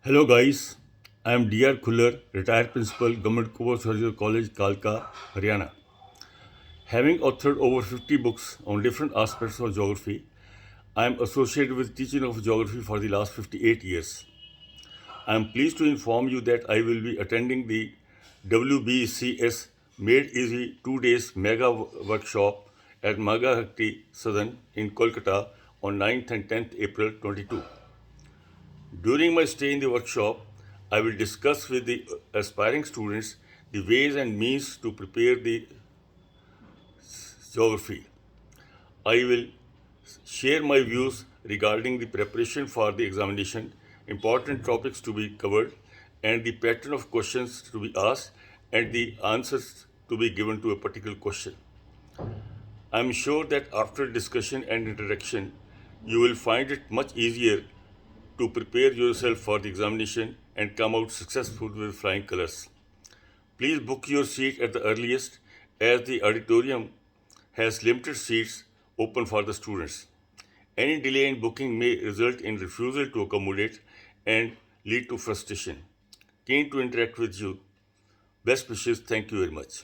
Hello guys, I am Dr. Khullar, retired principal, Government Surgical College, Kalka, Haryana. Having authored over 50 books on different aspects of geography, I am associated with teaching of geography for the last 58 years. I am pleased to inform you that I will be attending the WBCS Made Easy 2 days mega workshop at Mahajati Sadan in Kolkata on 9th and 10th April 22. During my stay in the workshop, I will discuss with the aspiring students the ways and means to prepare the geography. I will share my views regarding the preparation for the examination, important topics to be covered, and the pattern of questions to be asked and the answers to be given to a particular question. I am sure that after discussion and interaction, you will find it much easier to prepare yourself for the examination and come out successful with flying colors. Please book your seat at the earliest as the auditorium has limited seats open for the students. Any delay in booking may result in refusal to accommodate and lead to frustration. Keen to interact with you. Best wishes. Thank you very much.